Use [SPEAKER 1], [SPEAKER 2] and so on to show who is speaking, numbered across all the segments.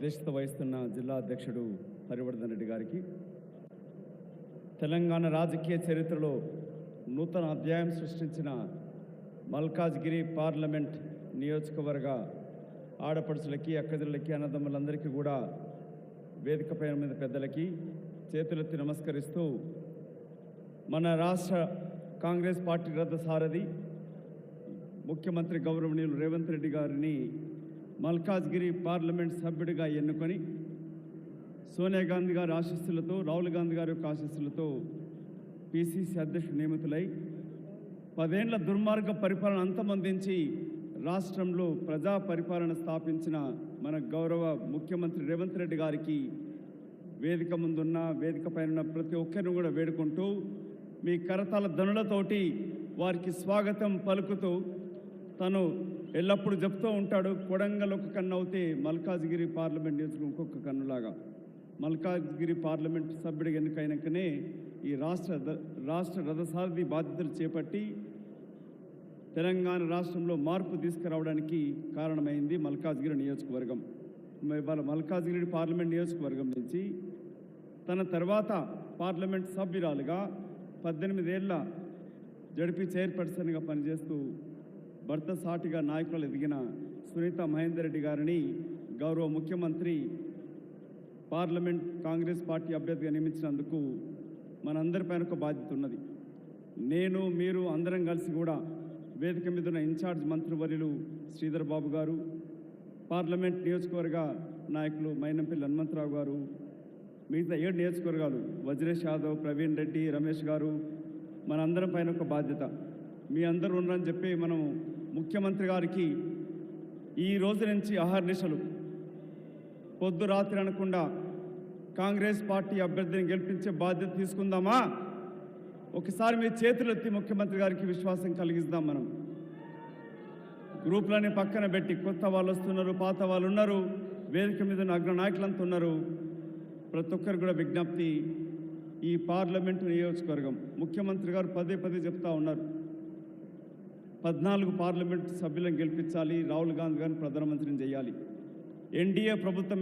[SPEAKER 1] అధ్యక్షత వహిస్తున్న జిల్లా అధ్యక్షుడు హరివర్ధన్ రెడ్డి గారికి, తెలంగాణ రాజకీయ చరిత్రలో నూతన అధ్యాయం సృష్టించిన మల్కాజ్గిరి పార్లమెంట్ నియోజకవర్గ ఆడపడుచులకి, అక్కజలకి, అన్నదమ్ములందరికీ కూడా వేదిక పైన మీద పెద్దలకి చేతులెత్తి నమస్కరిస్తూ, మన రాష్ట్ర కాంగ్రెస్ పార్టీ రథసారథి ముఖ్యమంత్రి గౌరవనీయులు రేవంత్ రెడ్డి గారిని మల్కాజ్గిరి పార్లమెంట్ సభ్యుడిగా ఎన్నుకొని సోనియా గాంధీ గారి ఆశీస్సులతో, రాహుల్ గాంధీ గారి యొక్క ఆశీస్సులతో పిసిసి అధ్యక్షుడు నియమితులై 10 ఏళ్ల దుర్మార్గ పరిపాలన అంతమొందించి రాష్ట్రంలో ప్రజా పరిపాలన స్థాపించిన మన గౌరవ ముఖ్యమంత్రి రేవంత్ రెడ్డి గారికి వేదిక ముందున్న, వేదిక పైన ప్రతి ఒక్కరిని కూడా వేడుకుంటూ, మీ కరతాల ధనులతోటి వారికి స్వాగతం పలుకుతూ, తను ఎల్లప్పుడూ చెప్తూ ఉంటాడు, కొడంగల్ ఒక కన్ను అవుతే మల్కాజ్గిరి పార్లమెంట్ నియోజకవర్గం ఇంకొక కన్నులాగా. మల్కాజ్గిరి పార్లమెంట్ సభ్యుడి ఎన్నికైనాకనే ఈ రాష్ట్ర రథసారథి బాధ్యతలు చేపట్టి తెలంగాణ రాష్ట్రంలో మార్పు తీసుకురావడానికి కారణమైంది మల్కాజ్గిరి నియోజకవర్గం. ఇవాళ మల్కాజ్గిరి పార్లమెంట్ నియోజకవర్గం నుంచి తన తర్వాత పార్లమెంట్ సభ్యురాలుగా 18 ఏళ్ల జడ్పీ చైర్పర్సన్గా పనిచేస్తూ భర్త సాటిగా నాయకులు ఎదిగిన సునీత మహేందర్ రెడ్డి గారిని గౌరవ ముఖ్యమంత్రి పార్లమెంట్ కాంగ్రెస్ పార్టీ అభ్యర్థిగా నియమించినందుకు మనందరిపైన ఒక బాధ్యత ఉన్నది. నేను, మీరు అందరం కలిసి కూడా వేదిక మీద ఉన్న ఇన్ఛార్జ్ మంత్రివర్యులు శ్రీధర్ బాబు గారు, పార్లమెంట్ నియోజకవర్గ నాయకులు మైనంపల్లి హనుమంతరావు గారు, మిగతా 7 నియోజకవర్గాలు వజ్రేష్ యాదవ్, ప్రవీణ్ రెడ్డి, రమేష్ గారు, మనందరం పైన ఒక బాధ్యత. మీ అందరూ ఉన్నారని చెప్పి మనం ముఖ్యమంత్రి గారికి ఈ రోజు నుంచి అహర్నిశలు పొద్దు రాత్రి అనకుండా కాంగ్రెస్ పార్టీ అభ్యర్థిని గెలిపించే బాధ్యత తీసుకుందామా? ఒకసారి మీ చేతులు ఎత్తి ముఖ్యమంత్రి గారికి విశ్వాసం కలిగిద్దాం. మనం గ్రూపులని పక్కన పెట్టి, కొత్త వాళ్ళు వస్తున్నారు, పాత వాళ్ళు ఉన్నారు, వేదిక మీద ఉన్న అగ్ర నాయకులంతా ఉన్నారు. ప్రతి ఒక్కరు కూడా విజ్ఞప్తి, ఈ పార్లమెంటు నియోజకవర్గం ముఖ్యమంత్రి గారు పదే చెప్తా ఉన్నారు, 14 పార్లమెంట్ సభ్యులను గెలిపించాలి, రాహుల్ గాంధీ గారిని ప్రధానమంత్రిని చేయాలి, ఎన్డీఏ ప్రభుత్వం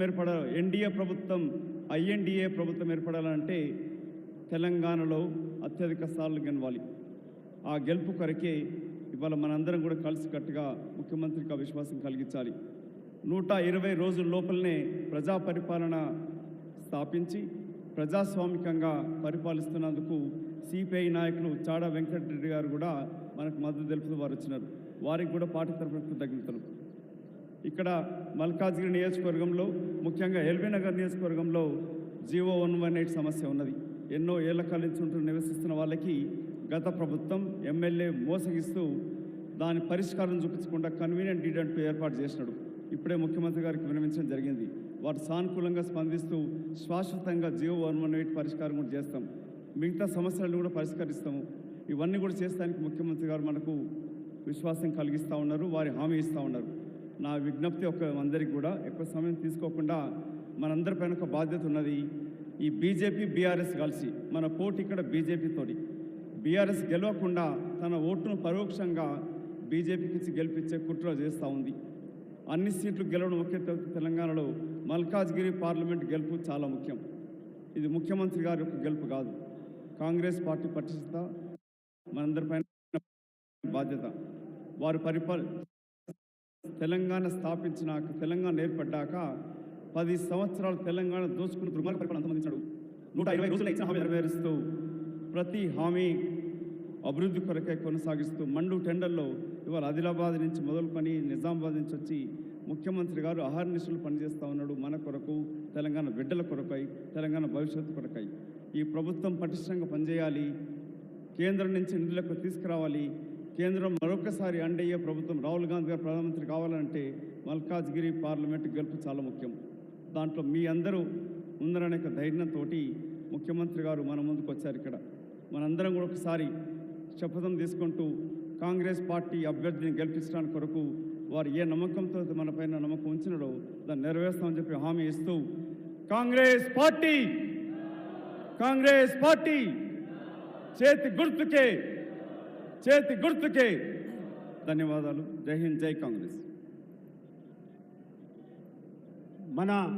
[SPEAKER 1] ఐఎన్డీఏ ప్రభుత్వం ఏర్పడాలంటే తెలంగాణలో అత్యధిక సార్లు గెలవాలి. ఆ గెలుపు కొరకే ఇవాళ మనందరం కూడా కలిసికట్టుగా ముఖ్యమంత్రికి విశ్వాసం కలిగించాలి. 120 రోజుల లోపలనే ప్రజా పరిపాలన స్థాపించి ప్రజాస్వామికంగా పరిపాలిస్తున్నందుకు సిపిఐ నాయకులు చాడా వెంకటరెడ్డి గారు కూడా మనకు మద్దతు తెలుపుతూ వారు వచ్చినారు. వారికి కూడా పార్టీ తరఫున కృతజ్ఞతలు. ఇక్కడ మల్కాజ్గిరి నియోజకవర్గంలో, ముఖ్యంగా ఎల్బీ నగర్ నియోజకవర్గంలో జీవో 118 సమస్య ఉన్నది. ఎన్నో ఏళ్ల కాలం నుంచి నివసిస్తున్న వాళ్ళకి గత ప్రభుత్వం ఎమ్మెల్యే మోసగిస్తూ దాని పరిష్కారం చూపించకుండా కన్వీనియంట్ డీడ్ అంటూ ఏర్పాటు చేసినాడు. ఇప్పుడే ముఖ్యమంత్రి గారికి విన్నవించడం జరిగింది. వారు సానుకూలంగా స్పందిస్తూ శాశ్వతంగా జీవో 118 పరిష్కారం కూడా చేస్తాం, మిగతా సమస్యలను కూడా పరిష్కరిస్తాము. ఇవన్నీ కూడా చేస్తానికి ముఖ్యమంత్రి గారు మనకు విశ్వాసం కలిగిస్తూ ఉన్నారు, వారి హామీ ఇస్తూ ఉన్నారు. నా విజ్ఞప్తి అందరికీ కూడా ఎక్కువ సమయం తీసుకోకుండా మనందరిపైన ఒక బాధ్యత ఉన్నది. ఈ బీజేపీ, బీఆర్ఎస్ కలిసి మన పోటీ ఇక్కడ బీజేపీతోటి, బీఆర్ఎస్ గెలవకుండా తన ఓటును పరోక్షంగా బీజేపీకి ఇచ్చి గెలిపించే కుట్ర చేస్తూ ఉంది. అన్ని సీట్లు గెలవడం ముఖ్య తెలంగాణలో మల్కాజ్గిరి పార్లమెంట్ గెలుపు చాలా ముఖ్యం. ఇది ముఖ్యమంత్రి గారి యొక్క గెలుపు కాదు, కాంగ్రెస్ పార్టీ పటిష్టత మనందరిపైన బాధ్యత. వారు తెలంగాణ స్థాపించినాక, తెలంగాణ ఏర్పడ్డాక 10 సంవత్సరాలు తెలంగాణ దోచుకుని దుర్మార్గ పరిపాలన అంతమందించాడు. 120 రోజులు ఇచ్చిన హామీ నెరవేరుస్తూ, ప్రతి హామీ అభివృద్ధి కొరకే కొనసాగిస్తూ, మండు టెండర్లో ఇవాళ ఆదిలాబాద్ నుంచి మొదలుకొని నిజామాబాద్ నుంచి వచ్చి ముఖ్యమంత్రి గారు అహర్నిశలు పనిచేస్తూ ఉన్నాడు. మన కొరకు, తెలంగాణ బిడ్డల కొరకై, తెలంగాణ భవిష్యత్తు కొరకై. ఈ ప్రభుత్వం పటిష్టంగా పనిచేయాలి, కేంద్రం నుంచి నిధులకు తీసుకురావాలి. కేంద్రం మరొకసారి ఎన్డీఏ ప్రభుత్వం, రాహుల్ గాంధీ గారు ప్రధానమంత్రి కావాలంటే మల్కాజ్గిరి పార్లమెంటు గెలుపు చాలా ముఖ్యం. దాంట్లో మీ అందరూ ఉందరనే ధైర్యంతో ముఖ్యమంత్రి గారు మన ముందుకు వచ్చారు. ఇక్కడ మనందరం కూడా ఒకసారి శపథం తీసుకుంటూ కాంగ్రెస్ పార్టీ అభ్యర్థిని గెలిపించడానికి కొరకు వారు ఏ నమ్మకంతో మన పైన నమ్మకం ఉంచినడో దాన్ని నెరవేరుస్తామని చెప్పి హామీ ఇస్తూ, కాంగ్రెస్ పార్టీ చేతి గుర్తుకే. ధన్యవాదాలు. జై హింద్, జై కాంగ్రెస్.
[SPEAKER 2] మన